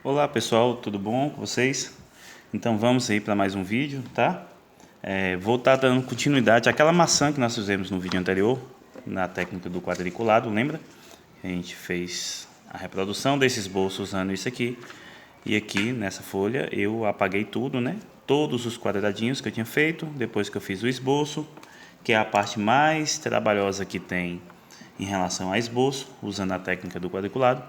Olá pessoal, tudo bom com vocês? Então vamos aí para mais um vídeo, tá? Vou estar dando continuidade àquela maçã que nós fizemos no vídeo anterior, na técnica do quadriculado, lembra? A gente fez a reprodução desse esboço usando isso aqui. E aqui nessa folha eu apaguei tudo, né? Todos os quadradinhos que eu tinha feito, depois que eu fiz o esboço, que é a parte mais trabalhosa que tem em relação a esboço, usando a técnica do quadriculado.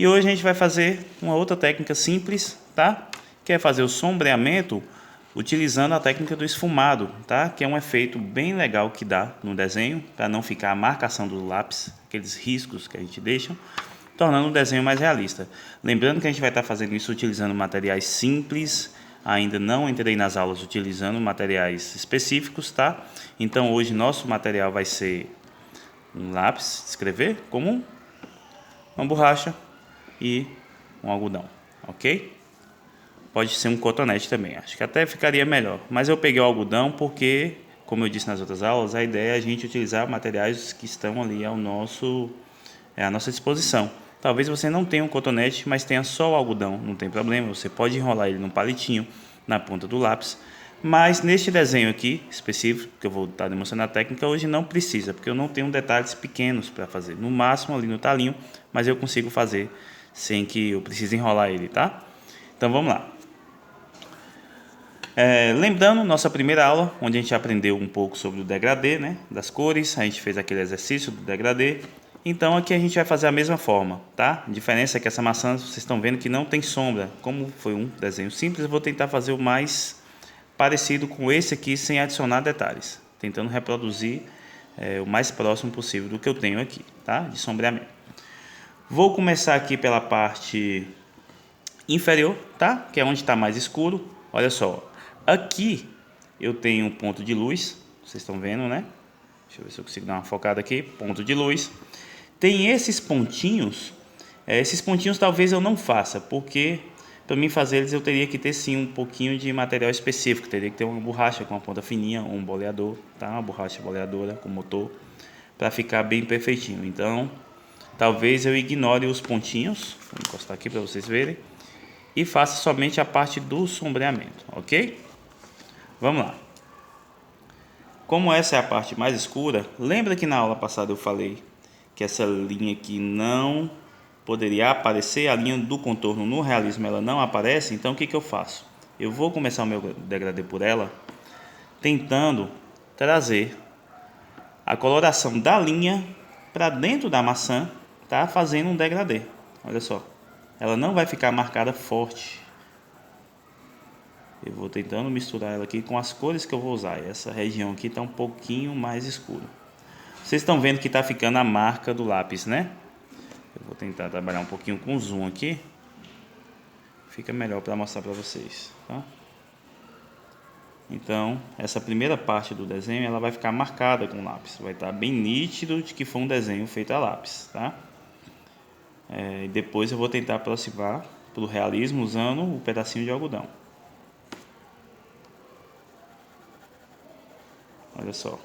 E hoje a gente vai fazer uma outra técnica simples, tá? Que é fazer o sombreamento utilizando a técnica do esfumado, tá? Que é um efeito bem legal que dá no desenho, para não ficar a marcação do lápis, aqueles riscos que a gente deixa, tornando o desenho mais realista. Lembrando que a gente vai estar fazendo isso utilizando materiais simples, ainda não entrei nas aulas utilizando materiais específicos, tá? Então hoje nosso material vai ser um lápis de escrever comum, uma borracha e um algodão, ok? Pode ser um cotonete também, acho que até ficaria melhor. Mas eu peguei o algodão porque, como eu disse nas outras aulas, a ideia é a gente utilizar materiais que estão ali à nossa disposição. Talvez você não tenha um cotonete, mas tenha só o algodão, não tem problema. Você pode enrolar ele num palitinho na ponta do lápis. Mas neste desenho aqui, específico, que eu vou estar demonstrando a técnica, hoje não precisa, porque eu não tenho detalhes pequenos para fazer. No máximo ali no talinho, mas eu consigo fazer sem que eu precise enrolar ele, tá? Então vamos lá. Lembrando nossa primeira aula, onde a gente aprendeu um pouco sobre o degradê, né, das cores, a gente fez aquele exercício do degradê. Então aqui a gente vai fazer a mesma forma, tá? A diferença é que essa maçã, vocês estão vendo que não tem sombra. Como foi um desenho simples, eu vou tentar fazer o mais parecido com esse aqui, sem adicionar detalhes, tentando reproduzir o mais próximo possível do que eu tenho aqui, tá? De sombreamento. Vou começar aqui pela parte inferior, tá? Que é onde está mais escuro. Olha só, aqui eu tenho um ponto de luz, vocês estão vendo, né? Deixa eu ver se eu consigo dar uma focada aqui. Ponto de luz. Tem esses pontinhos. Esses pontinhos talvez eu não faça, porque para mim fazer eles eu teria que ter sim um pouquinho de material específico. Teria que ter uma borracha com uma ponta fininha, ou um boleador, tá? Uma borracha boleadora com motor, para ficar bem perfeitinho. Então, talvez eu ignore os pontinhos. Vou encostar aqui para vocês verem. E faça somente a parte do sombreamento, ok? Vamos lá. Como essa é a parte mais escura, lembra que na aula passada eu falei que essa linha aqui não poderia aparecer, a linha do contorno no realismo ela não aparece, então o que eu faço? Eu vou começar o meu degradê por ela, tentando trazer a coloração da linha para dentro da maçã, tá? Fazendo um degradê, olha só. Ela não vai ficar marcada forte. Eu vou tentando misturar ela aqui com as cores que eu vou usar. Essa região aqui está um pouquinho mais escura. Vocês estão vendo que está ficando a marca do lápis, né? Eu vou tentar trabalhar um pouquinho com zoom aqui. Fica melhor para mostrar para vocês, tá? Então, essa primeira parte do desenho ela vai ficar marcada com lápis. Vai estar bem nítido de que foi um desenho feito a lápis, tá? E depois eu vou tentar aproximar para o realismo usando o pedacinho de algodão. Olha só,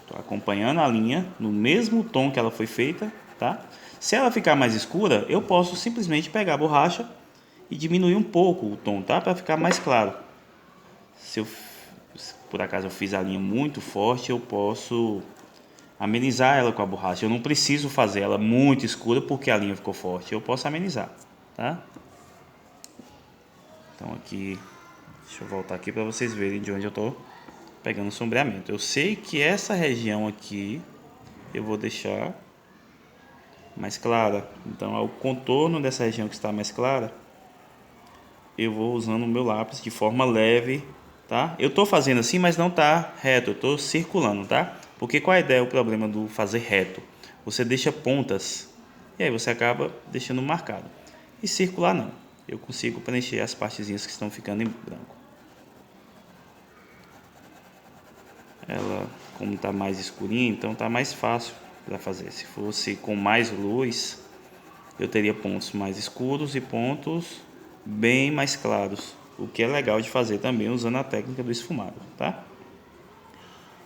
estou acompanhando a linha no mesmo tom que ela foi feita, tá? Se ela ficar mais escura, eu posso simplesmente pegar a borracha e diminuir um pouco o tom, tá? Para ficar mais claro. Se por acaso eu fiz a linha muito forte, eu posso amenizar ela com a borracha. Eu não preciso fazer ela muito escura porque a linha ficou forte. Eu posso amenizar, tá? Então aqui, deixa eu voltar aqui para vocês verem de onde eu estou pegando o sombreamento. Eu sei que essa região aqui eu vou deixar mais clara. Então, ao contorno dessa região que está mais clara, eu vou usando o meu lápis de forma leve, tá? Eu estou fazendo assim, mas não está reto. Eu estou circulando, tá? Porque qual é a ideia, o problema do fazer reto? Você deixa pontas e aí você acaba deixando marcado. E circular não. Eu consigo preencher as partezinhas que estão ficando em branco. Ela, como está mais escurinha, então está mais fácil para fazer. Se fosse com mais luz, eu teria pontos mais escuros e pontos bem mais claros, o que é legal de fazer também usando a técnica do esfumado, tá?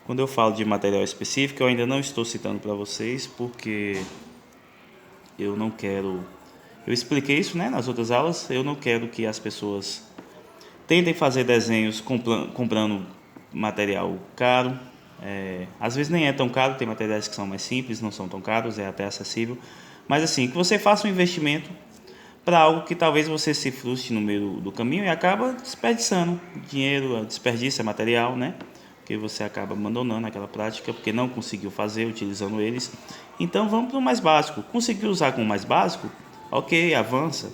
Quando eu falo de material específico, eu ainda não estou citando para vocês porque eu não quero Eu expliquei isso, né, nas outras aulas. Eu não quero que as pessoas tentem fazer desenhos comprando material caro. Às vezes nem é tão caro, tem materiais que são mais simples, não são tão caros, é até acessível. Mas assim, que você faça um investimento para algo que talvez você se frustre no meio do caminho e acaba desperdiçando dinheiro, desperdiça material, né? Porque você acaba abandonando aquela prática porque não conseguiu fazer utilizando eles. Então vamos para o mais básico. Conseguiu usar com o mais básico? Ok, avança.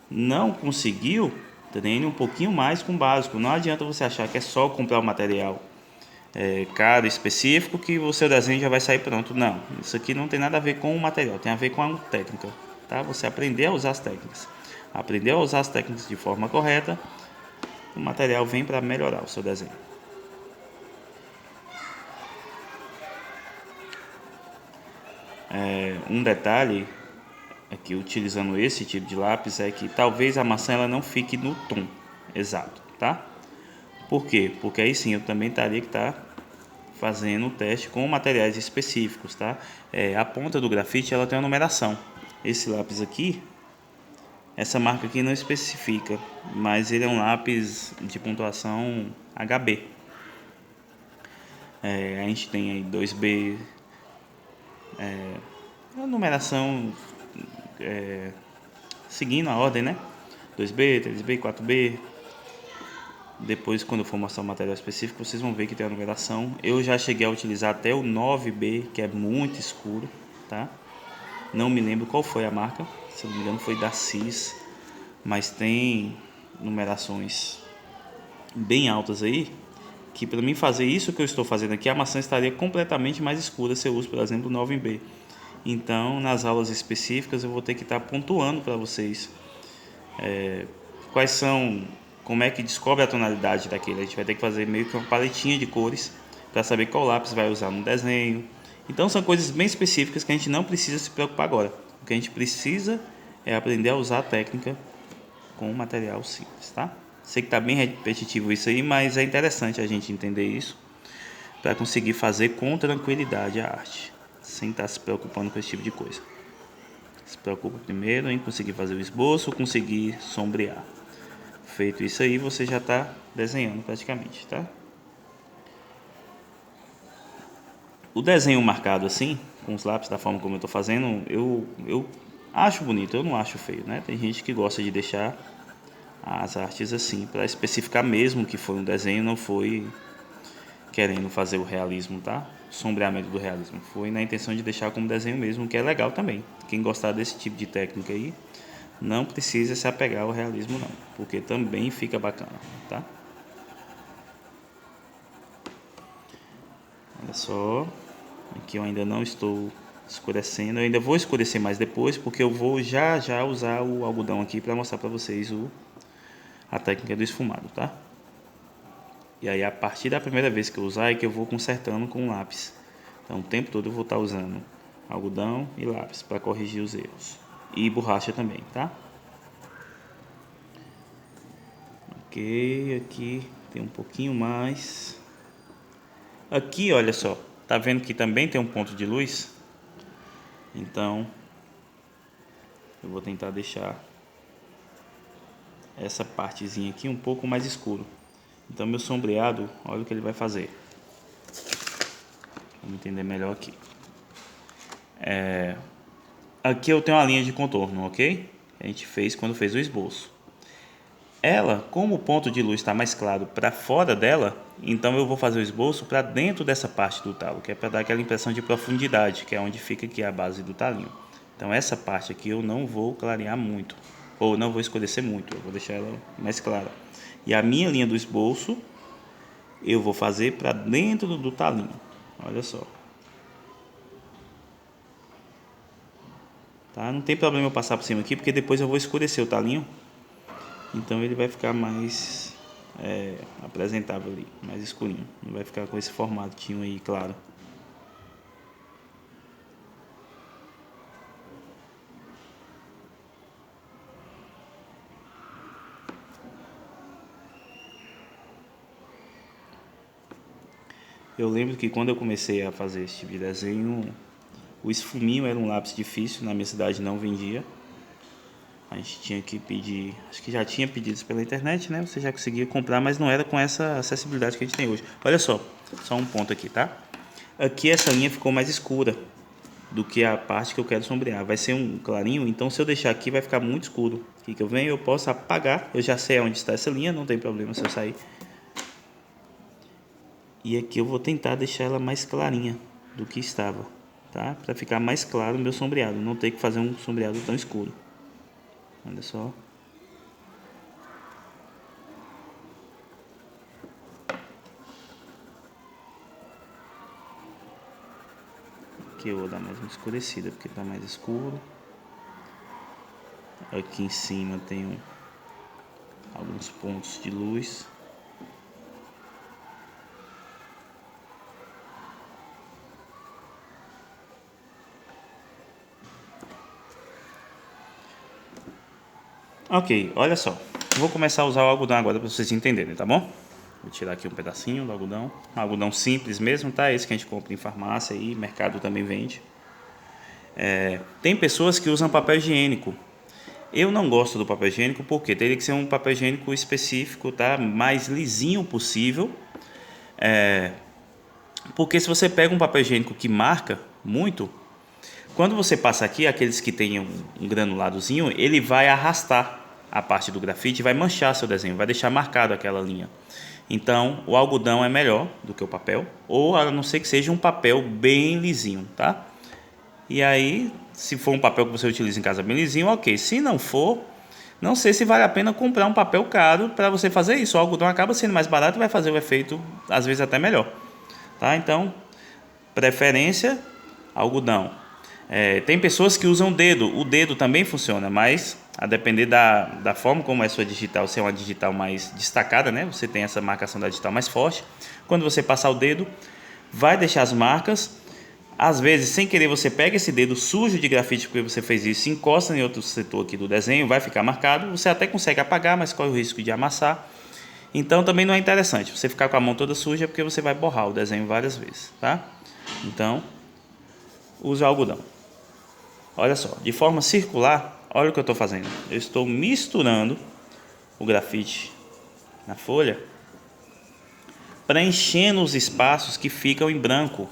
Não conseguiu? Treine um pouquinho mais com o básico. Não adianta você achar que é só comprar o material caro, específico, que o seu desenho já vai sair pronto. Não, isso aqui não tem nada a ver com o material, tem a ver com a técnica, tá? Você aprender a usar as técnicas. Aprender a usar as técnicas de forma correta, o material vem para melhorar o seu desenho. Um detalhe aqui utilizando esse tipo de lápis é que talvez a maçã ela não fique no tom exato, tá? Por quê? Porque aí sim eu também estaria que fazendo o teste com materiais específicos, tá? A ponta do grafite ela tem uma numeração. Esse lápis aqui, essa marca aqui não especifica, mas ele é um lápis de pontuação HB. A gente tem aí 2B, a numeração seguindo a ordem, né? 2B, 3B, 4B. Depois, quando eu for mostrar o material específico, vocês vão ver que tem a numeração. Eu já cheguei a utilizar até o 9B, que é muito escuro, tá? Não me lembro qual foi a marca, se não me engano foi da CIS, mas tem numerações bem altas aí, que para mim fazer isso que eu estou fazendo aqui, a maçã estaria completamente mais escura se eu uso, por exemplo, o 9B. Então, nas aulas específicas, eu vou ter que estar pontuando para vocês quais são, como é que descobre a tonalidade daquele. A gente vai ter que fazer meio que uma paletinha de cores para saber qual lápis vai usar no desenho. Então são coisas bem específicas que a gente não precisa se preocupar agora. O que a gente precisa é aprender a usar a técnica com um material simples, tá? Sei que está bem repetitivo isso aí, mas é interessante a gente entender isso para conseguir fazer com tranquilidade a arte, sem estar se preocupando com esse tipo de coisa. Se preocupa primeiro em conseguir fazer o esboço, conseguir sombrear. Feito isso aí, você já está desenhando praticamente, tá? O desenho marcado assim, com os lápis, da forma como eu estou fazendo, eu acho bonito, eu não acho feio, né? Tem gente que gosta de deixar as artes assim, para especificar mesmo que foi um desenho, não foi querendo fazer o realismo, tá? O sombreamento do realismo. Foi na intenção de deixar como desenho mesmo, que é legal também. Quem gostar desse tipo de técnica aí, não precisa se apegar ao realismo não, porque também fica bacana, tá? Olha só, aqui eu ainda não estou escurecendo, eu ainda vou escurecer mais depois, porque eu vou já usar o algodão aqui para mostrar para vocês a técnica do esfumado, tá? E aí a partir da primeira vez que eu usar é que eu vou consertando com o lápis. Então o tempo todo eu vou estar usando algodão e lápis para corrigir os erros. E borracha também, tá? Ok, aqui tem um pouquinho mais. Aqui, olha só, tá vendo que também tem um ponto de luz? Então, eu vou tentar deixar essa partezinha aqui um pouco mais escuro. Então, meu sombreado, olha o que ele vai fazer. Vamos entender melhor aqui. Aqui eu tenho uma linha de contorno, ok? A gente fez quando fez o esboço. Ela, como o ponto de luz está mais claro para fora dela, então eu vou fazer o esboço para dentro dessa parte do talo, que é para dar aquela impressão de profundidade, que é onde fica aqui a base do talinho. Então essa parte aqui eu não vou clarear muito, ou não vou escurecer muito, eu vou deixar ela mais clara. E a minha linha do esboço eu vou fazer para dentro do talinho, olha só. Tá? Não tem problema eu passar por cima aqui, porque depois eu vou escurecer o talinho. Então ele vai ficar mais apresentável ali, mais escurinho. Não vai ficar com esse formatinho aí, claro. Eu lembro que quando eu comecei a fazer esse tipo de desenho, o esfuminho era um lápis difícil, na minha cidade não vendia. A gente tinha que pedir, acho que já tinha pedidos pela internet, né? Você já conseguia comprar, mas não era com essa acessibilidade que a gente tem hoje. Olha só um ponto aqui, tá? Aqui essa linha ficou mais escura do que a parte que eu quero sombrear. Vai ser um clarinho, então se eu deixar aqui vai ficar muito escuro. Aqui que eu venho, eu posso apagar. Eu já sei onde está essa linha, não tem problema se eu sair. E aqui eu vou tentar deixar ela mais clarinha do que estava, tá? Para ficar mais claro o meu sombreado, não ter que fazer um sombreado tão escuro. Olha só. Aqui eu vou dar mais uma escurecida, porque está mais escuro. Aqui em cima tem alguns pontos de luz. Ok, olha só. Vou começar a usar o algodão agora para vocês entenderem, tá bom? Vou tirar aqui um pedacinho do algodão. Um algodão simples mesmo, tá? Esse que a gente compra em farmácia e mercado também vende. Tem pessoas que usam papel higiênico. Eu não gosto do papel higiênico porque teria que ser um papel higiênico específico, tá? Mais lisinho possível. Porque se você pega um papel higiênico que marca muito, quando você passa aqui, aqueles que tem um granuladozinho, ele vai arrastar a parte do grafite e vai manchar seu desenho, vai deixar marcado aquela linha. Então, o algodão é melhor do que o papel, ou a não ser que seja um papel bem lisinho, tá? E aí, se for um papel que você utiliza em casa bem lisinho, ok. Se não for, não sei se vale a pena comprar um papel caro para você fazer isso. O algodão acaba sendo mais barato e vai fazer o efeito, às vezes, até melhor. Tá? Então, preferência, algodão. Tem pessoas que usam o dedo também funciona, mas a depender da forma como é a sua digital, se é uma digital mais destacada, né? Você tem essa marcação da digital mais forte. Quando você passar o dedo, vai deixar as marcas. Às vezes, sem querer, você pega esse dedo sujo de grafite porque você fez isso, encosta em outro setor aqui do desenho, vai ficar marcado. Você até consegue apagar, mas corre o risco de amassar. Então também não é interessante você ficar com a mão toda suja porque você vai borrar o desenho várias vezes, tá? Então, use o algodão. Olha só, de forma circular, olha o que eu estou fazendo. Eu estou misturando o grafite na folha, preenchendo os espaços que ficam em branco,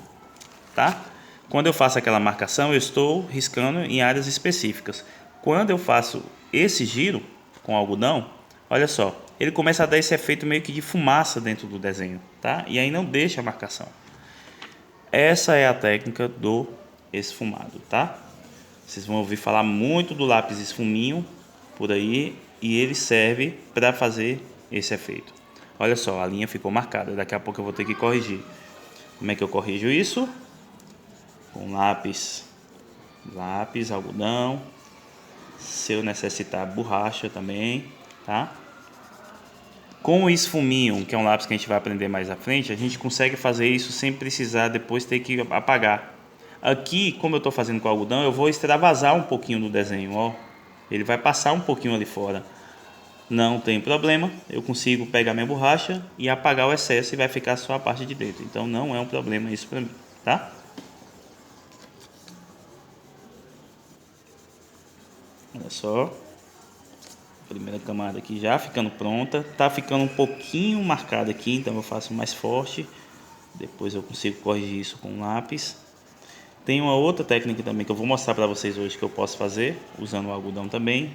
tá? Quando eu faço aquela marcação, eu estou riscando em áreas específicas. Quando eu faço esse giro com algodão, olha só, ele começa a dar esse efeito meio que de fumaça dentro do desenho, tá? E aí não deixa a marcação. Essa é a técnica do esfumado, tá? Vocês vão ouvir falar muito do lápis esfuminho por aí e ele serve para fazer esse efeito. Olha só, a linha ficou marcada, daqui a pouco eu vou ter que corrigir. Como é que eu corrijo isso? Com lápis, algodão, se eu necessitar borracha também, tá? Com o esfuminho, que é um lápis que a gente vai aprender mais à frente, a gente consegue fazer isso sem precisar depois ter que apagar. Aqui, como eu estou fazendo com algodão, eu vou extravasar um pouquinho do desenho, ó. Ele vai passar um pouquinho ali fora. Não tem problema, eu consigo pegar minha borracha e apagar o excesso e vai ficar só a parte de dentro. Então não é um problema isso para mim, tá? Olha só. Primeira camada aqui já ficando pronta. Tá ficando um pouquinho marcada aqui, então eu faço mais forte. Depois eu consigo corrigir isso com um lápis. Tem uma outra técnica também que eu vou mostrar para vocês hoje que eu posso fazer, usando o algodão também,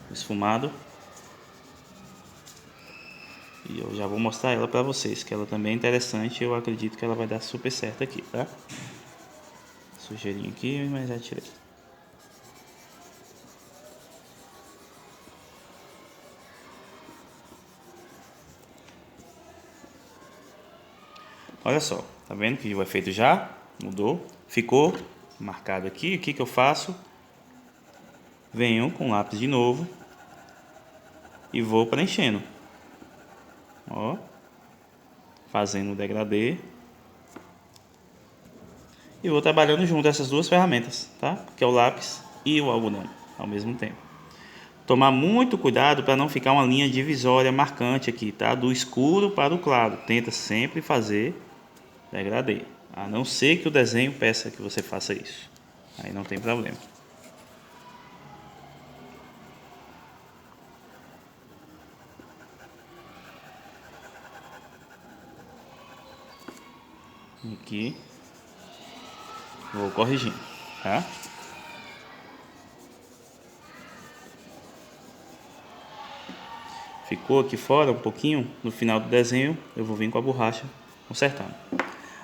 esfumado. E eu já vou mostrar ela para vocês, que ela também é interessante e eu acredito que ela vai dar super certo aqui, tá? Sujeirinho aqui, mas já tirei. Olha só, tá vendo que o efeito já mudou? Ficou marcado aqui. O que que eu faço? Venho com o lápis de novo e vou preenchendo. Ó, fazendo o degradê. E vou trabalhando junto essas duas ferramentas, tá? Que é o lápis e o algodão ao mesmo tempo. Tomar muito cuidado para não ficar uma linha divisória marcante aqui, tá? Do escuro para o claro. Tenta sempre fazer degradê. A não ser que o desenho peça que você faça isso. Aí não tem problema. Aqui. Vou corrigindo, tá? Ficou aqui fora um pouquinho, no final do desenho eu vou vir com a borracha consertando.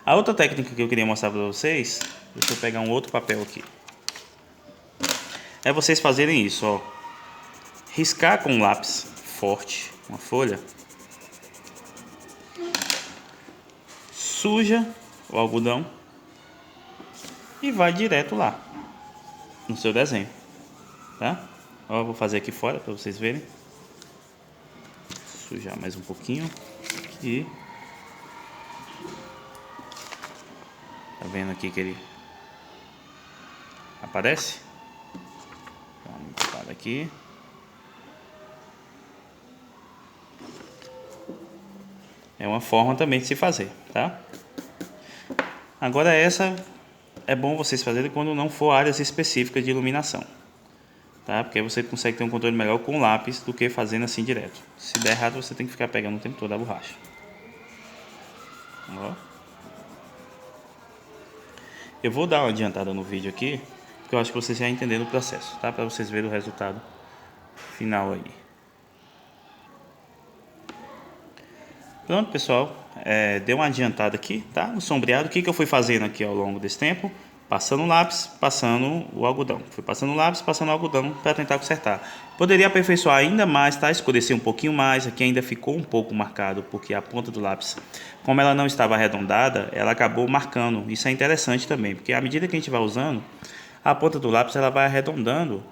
A outra técnica que eu queria mostrar para vocês, deixa eu pegar um outro papel aqui. É vocês fazerem isso, ó. Riscar com um lápis forte, uma folha. Suja o algodão e vai direto lá no seu desenho, tá? Ó, vou fazer aqui fora para vocês verem. Sujar mais um pouquinho aqui. Tá vendo aqui que ele aparece? Dá uma limpada aqui. É uma forma também de se fazer, tá? Agora essa é bom vocês fazerem quando não for áreas específicas de iluminação, tá? Porque aí você consegue ter um controle melhor com o lápis do que fazendo assim direto. Se der errado, você tem que ficar pegando o tempo todo a borracha. Ó. Eu vou dar uma adiantada no vídeo aqui, porque eu acho que vocês já entenderam o processo, tá? Para vocês verem o resultado final aí. Pronto, pessoal. Deu uma adiantada aqui, tá? No sombreado. O que eu fui fazendo aqui ao longo desse tempo? Passando o lápis, passando o algodão. Fui passando o lápis, passando o algodão para tentar consertar. Poderia aperfeiçoar ainda mais, tá? Escurecer um pouquinho mais. Aqui ainda ficou um pouco marcado, porque a ponta do lápis, como ela não estava arredondada, ela acabou marcando. Isso é interessante também, porque à medida que a gente vai usando, a ponta do lápis ela vai arredondando.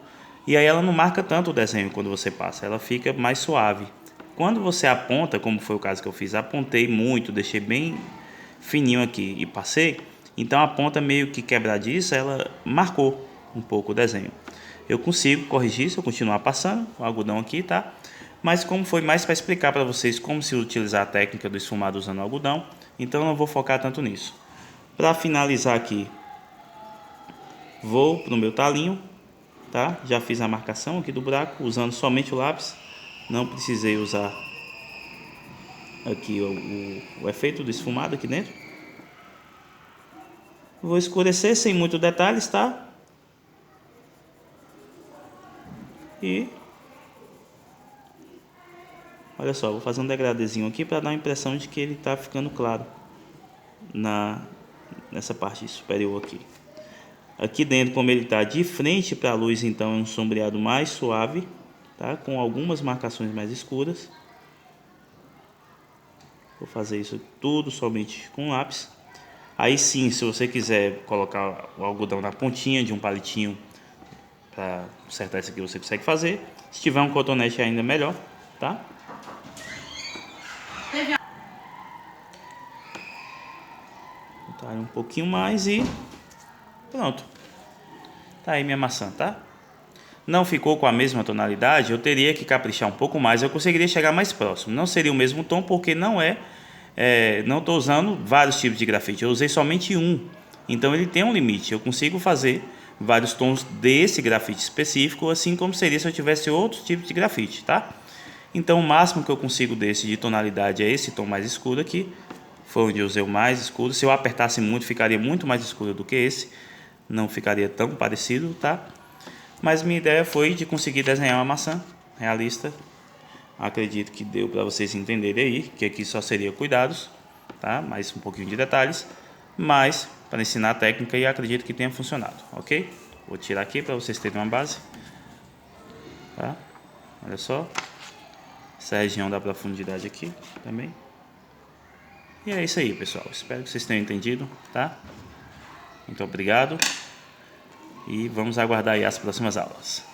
E aí ela não marca tanto o desenho quando você passa. Ela fica mais suave. Quando você aponta, como foi o caso que eu fiz, apontei muito, deixei bem fininho aqui e passei, então a ponta meio que quebradiça, ela marcou um pouco o desenho. Eu consigo corrigir se eu continuar passando o algodão aqui, tá? Mas como foi mais para explicar para vocês como se utilizar a técnica do esfumado usando o algodão, então eu não vou focar tanto nisso. Para finalizar aqui, vou pro meu talinho, tá? Já fiz a marcação aqui do buraco, usando somente o lápis. Não precisei usar aqui o efeito do esfumado aqui dentro. Vou escurecer sem muitos detalhes, tá? E olha só, vou fazer um degradezinho aqui para dar a impressão de que ele está ficando claro nessa parte superior aqui. Aqui dentro, como ele está de frente para a luz, então é um sombreado mais suave, tá? Com algumas marcações mais escuras. Vou fazer isso tudo somente com lápis. Aí sim, se você quiser colocar o algodão na pontinha de um palitinho para consertar isso aqui, você consegue fazer. Se tiver um cotonete ainda melhor, tá? Botar um pouquinho mais e pronto. Tá aí minha maçã, tá? Não ficou com a mesma tonalidade, eu teria que caprichar um pouco mais, eu conseguiria chegar mais próximo. Não seria o mesmo tom porque não estou usando vários tipos de grafite, eu usei somente um. Então ele tem um limite, eu consigo fazer vários tons desse grafite específico, assim como seria se eu tivesse outro tipo de grafite, tá? Então o máximo que eu consigo desse de tonalidade é esse tom mais escuro aqui. Foi onde eu usei o mais escuro. Se eu apertasse muito, ficaria muito mais escuro do que esse. Não ficaria tão parecido, tá? Mas minha ideia foi de conseguir desenhar uma maçã realista. Acredito que deu para vocês entenderem aí, que aqui só seria cuidados, tá? Mais um pouquinho de detalhes, mas para ensinar a técnica e acredito que tenha funcionado, ok? Vou tirar aqui para vocês terem uma base, tá? Olha só, essa região da profundidade aqui também. E é isso aí, pessoal. Espero que vocês tenham entendido, tá? Muito obrigado. E vamos aguardar aí as próximas aulas.